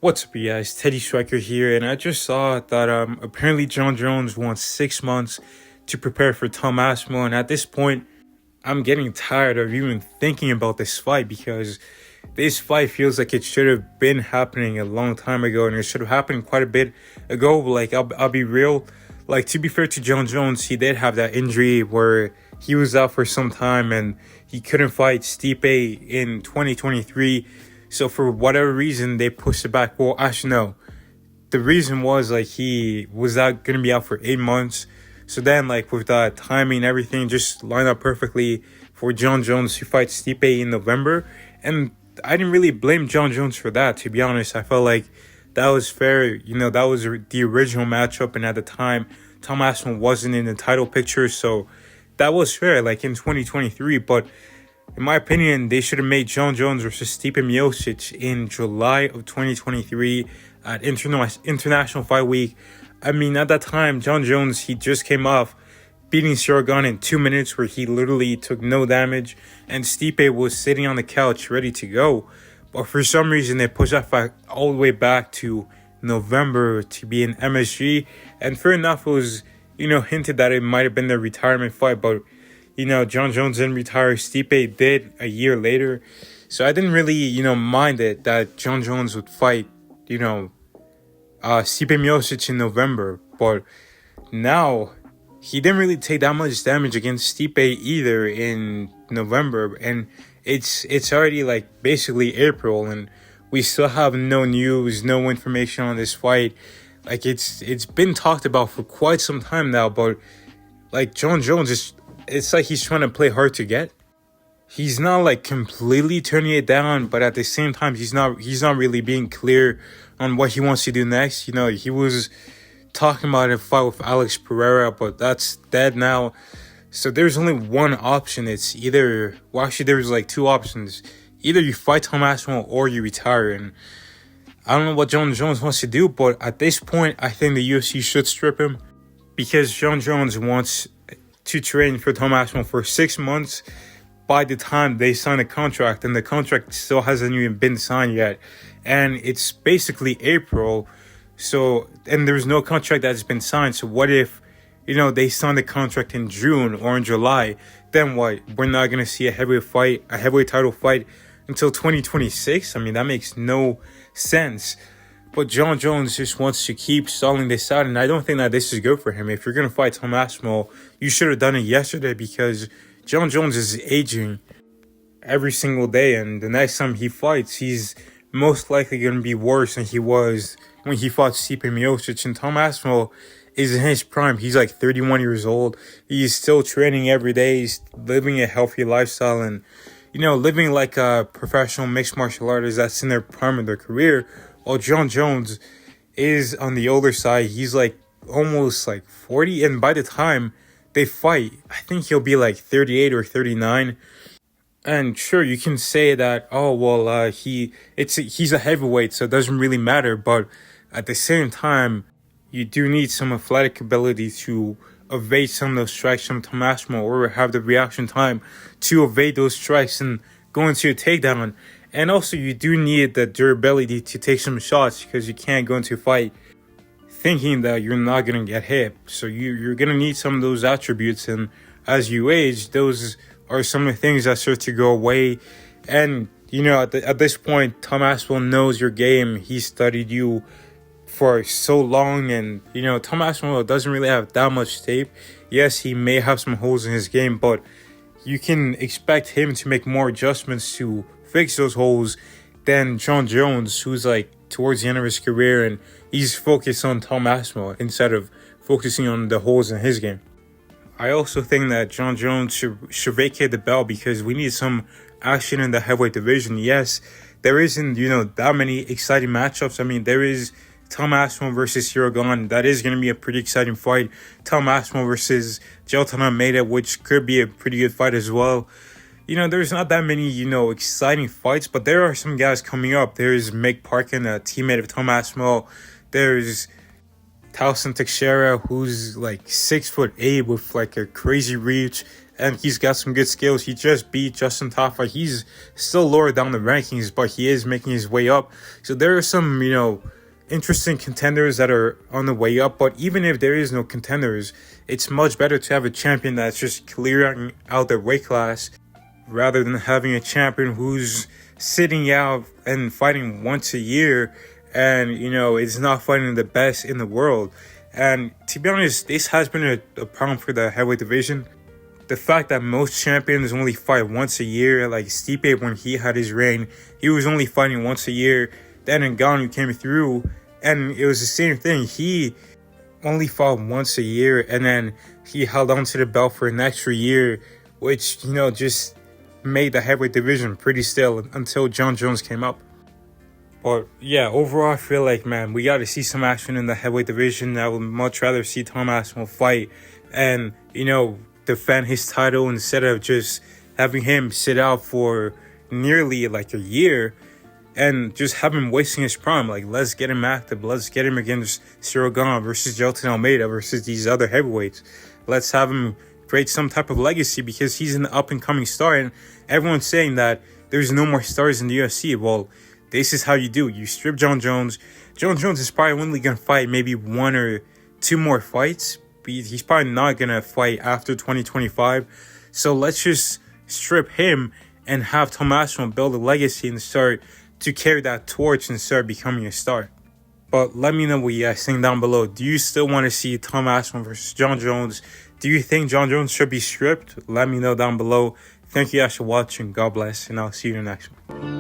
What's up, you guys? Teddy Striker here, and I just saw that apparently John Jones wants 6 months to prepare for Tom Aspinall, and at this point, I'm getting tired of even thinking about this fight because this fight feels like it should have been happening a long time ago, and it should have happened quite a bit ago. Like I'll be real, like to be fair to John Jones, he did have that injury where he was out for some time and he couldn't fight Stipe in 2023. So for whatever reason, they pushed it back. Well, actually, no. The reason was like he was out gonna be out for 8 months. So then, like with that timing and everything, just lined up perfectly for John Jones to fight Stipe in November. And I didn't really blame John Jones for that. To be honest, I felt like that was fair. That was the original matchup, and at the time, Tom Aspinall wasn't in the title picture, so that was fair. Like in 2023, but in my opinion, they should have made John Jones versus Stipe Miocic in July of 2023 at International Fight Week. I mean, at that time, John Jones, he just came off beating Ciryl in 2 minutes where he literally took no damage, and Stipe was sitting on the couch ready to go. But for some reason, they pushed that fight all the way back to November to be in MSG. And fair enough, it was, hinted that it might have been their retirement fight, but John Jones didn't retire. Stipe did a year later. So I didn't really, mind it that John Jones would fight, Stipe Miocic in November. But now, he didn't really take that much damage against Stipe either in November. And it's already like basically April, and we still have no news, no information on this fight. Like it's been talked about for quite some time now, but like John Jones it's like he's trying to play hard to get. He's not like completely turning it down, but at the same time he's not really being clear on what he wants to do next. He was talking about a fight with Alex Pereira, but that's dead now. So there's only one option. It's either, well, actually there's like two options. Either you fight Tom Aspinall or you retire. And I don't know what John Jones wants to do, but at this point I think the UFC should strip him because John Jones wants to train for Tom Aspinall for 6 months by the time they sign a contract, and the contract still hasn't even been signed yet, and it's basically April. So, and there's no contract that's been signed. So what if they sign the contract in June or in July? Then what? We're not gonna see a heavyweight title fight until 2026. I mean, that makes no sense. But John Jones just wants to keep stalling this out, and I don't think that this is good for him. If you're going to fight Tom Aspinall, you should have done it yesterday because John Jones is aging every single day, and the next time he fights, he's most likely going to be worse than he was when he fought Stipe Miocic. And Tom Aspinall is in his prime. He's like 31 years old. He's still training every day. He's living a healthy lifestyle and, living like a professional mixed martial artist that's in their prime of their career. Well, John Jones is on the older side. He's like almost like 40. And by the time they fight, I think he'll be like 38 or 39. And sure, you can say that, oh, well, he's a heavyweight, so it doesn't really matter. But at the same time, you do need some athletic ability to evade some of those strikes from Tom Aspinall or have the reaction time to evade those strikes and go into a takedown. And also, you do need the durability to take some shots because you can't go into a fight thinking that you're not going to get hit. So you're going to need some of those attributes. And as you age, those are some of the things that start to go away. And, at this point, Tom Aspinall knows your game. He studied you for so long. And, Tom Aspinall doesn't really have that much tape. Yes, he may have some holes in his game, but you can expect him to make more adjustments to fix those holes than John Jones, who's like towards the end of his career and he's focused on Tom Aspinall instead of focusing on the holes in his game. I also think that John Jones should vacate the belt because we need some action in the heavyweight division. Yes, there isn't, that many exciting matchups. I mean, there is Tom Aspinall versus Ciryl. That is going to be a pretty exciting fight. Tom Aspinall versus Jailton Almeida, which could be a pretty good fight as well. There's not that many, exciting fights, but there are some guys coming up. There's Mick Parkin, a teammate of Tom Aspinall. There's Towson Teixeira, who's like 6'8" with like a crazy reach and he's got some good skills. He just beat Justin Tafa. He's still lower down the rankings, but he is making his way up. So there are some, interesting contenders that are on the way up. But even if there is no contenders, it's much better to have a champion that's just clearing out their weight class rather than having a champion who's sitting out and fighting once a year and, is not fighting the best in the world. And to be honest, this has been a problem for the heavyweight division. The fact that most champions only fight once a year, like Stipe when he had his reign, he was only fighting once a year. Then Ngannou came through, and it was the same thing. He only fought once a year, and then he held on to the belt for an extra year, which, just made the heavyweight division pretty still until Jon Jones came up. But yeah, overall, I feel like, man, we got to see some action in the heavyweight division. I would much rather see Tom Aspinall fight and, defend his title instead of just having him sit out for nearly like a year and just have him wasting his prime. Like, let's get him active. Let's get him against Cyril Gane versus Jelton Almeida versus these other heavyweights. Let's have him create some type of legacy because he's an up-and-coming star. And everyone's saying that there's no more stars in the UFC. Well, this is how you do. You strip Jon Jones. Jon Jones is probably only going to fight maybe 1 or 2 more fights. He's probably not going to fight after 2025. So let's just strip him and have Tom Aspinall build a legacy and start to carry that torch and start becoming a star. But let me know what you guys think down below. Do you still want to see Tom Aspinall versus Jon Jones? Do you think Jon Jones should be stripped? Let me know down below. Thank you guys for watching. God bless, and I'll see you in the next one.